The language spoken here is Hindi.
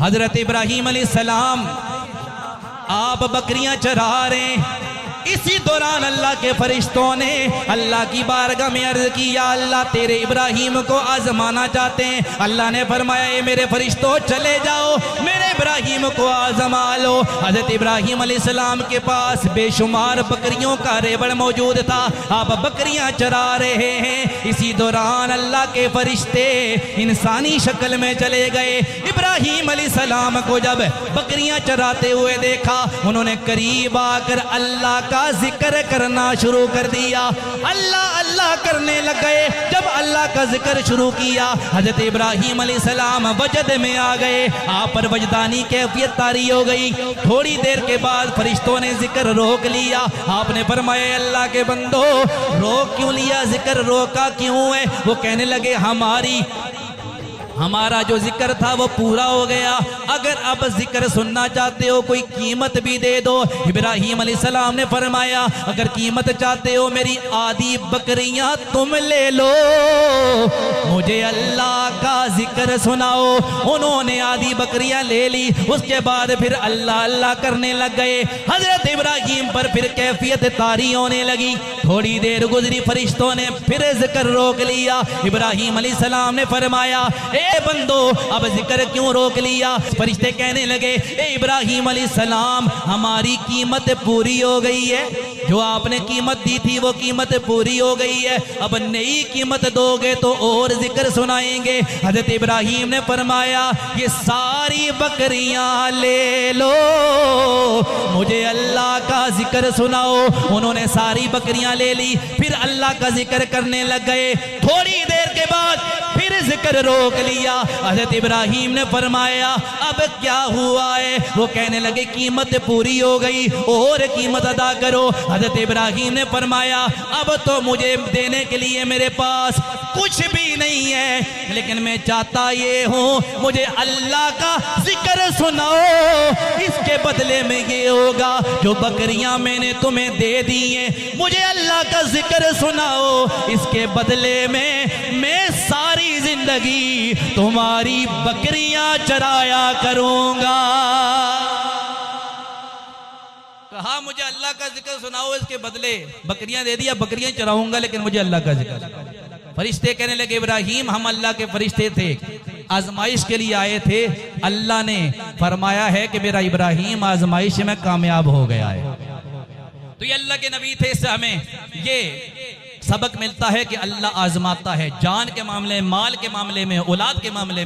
हजरत इब्राहीम अलैहिस्सलाम आप बकरियां चरा रहे, इसी दौरान अल्लाह के फरिश्तों ने अल्लाह की बारगाह में अर्ज की, या अल्लाह तेरे इब्राहीम को आजमाना चाहते हैं। अल्लाह ने फरमाया, ये मेरे फरिश्तों चले जाओ, मेरे इब्राहीम को आजमा लो। हजरत इब्राहीम अलैहिस्सलाम के पास बेशुमार बकरियों का रेवड़ मौजूद था, आप बकरियां चरा रहे हैं। इसी दौरान अल्लाह के फरिश्ते इंसानी शक्ल में चले गए। इब्राहीम अलैहिस्सलाम को जब बकरियां चराते हुए देखा, उन्होंने करीब आकर अल्लाह का जिक्र करना शुरू कर दिया, अल्लाह अल्लाह करने लग गए। जब अल्लाह का जिक्र शुरू किया, हजरत इब्राहीम अलैहिस्सलाम वजद में आ गए, आप पर वजदानी कैफियत तारी हो गई। थोड़ी देर के बाद फरिश्तों ने जिक्र रोक लिया। आपने फरमाया, अल्लाह के बंदो रोक क्यों लिया, जिक्र रोका क्यों है? वो कहने लगे, हमारा जो जिक्र था वो पूरा हो गया, अगर अब जिक्र सुनना चाहते हो कोई कीमत भी दे दो। इब्राहीम अलैहिस्सलाम ने फरमाया, अगर कीमत चाहते हो मेरी आधी बकरियां तुम ले लो, मुझे अल्लाह का जिक्र सुनाओ। उन्होंने आधी बकरियां ले ली। उसके बाद फिर अल्लाह अल्लाह करने लग गए। हजरत इब्राहीम पर फिर कैफियत तारी होने लगी। थोड़ी देर गुजरी, फरिश्तों ने फिर जिक्र रोक लिया। इब्राहीम अलैहिस्सलाम ने फरमाया, ए बंदो अब जिक्र क्यों रोक लिया? फरिश्ते कहने लगे, ए इब्राहीम अलैहिस्सलाम हमारी कीमत पूरी हो गई है, जो आपने कीमत दी थी वो कीमत पूरी हो गई है, अब नई कीमत दोगे तो और जिक्र सुनाएंगे। हजरत इब्राहीम ने फरमाया, ये सारी बकरियां ले लो, मुझे अल्लाह का जिक्र सुनाओ। उन्होंने सारी बकरियां ले ली, फिर अल्लाह का जिक्र करने लग गए। थोड़ी देर के बाद फिर जिक्र रोक लिया। हजरत इब्राहीम ने फरमाया, अब क्या हुआ है? वो कहने लगे, कीमत पूरी हो गई, और कीमत अदा करो। हजरत इब्राहीम ने फरमाया, अब तो मुझे देने के लिए मेरे पास कुछ भी नहीं है, लेकिन मैं चाहता ये हूँ मुझे अल्लाह का जिक्र सुनाओ, इसके बदले में ये होगा जो बकरियां मैंने तुम्हें दे दी हैं, मुझे अल्लाह का जिक्र सुनाओ, इसके बदले में मैं सारी जिंदगी तुम्हारी बकरियां चराया करूंगा। कहा, मुझे अल्लाह का जिक्र सुनाओ, इसके बदले बकरियां दे दिया, बकरियां चराऊंगा, लेकिन मुझे अल्लाह का जिक्र। फरिश्ते कहने लगे, इब्राहीम हम अल्लाह के फरिश्ते थे, आजमाइश के लिए आए थे, अल्लाह ने फरमाया है कि मेरा इब्राहीम आजमाइश में कामयाब हो गया है। तो ये अल्लाह के नबी थे, इससे हमें ये सबक मिलता है कि अल्लाह आजमाता है, जान के मामले में, माल के मामले में, औलाद के मामले में।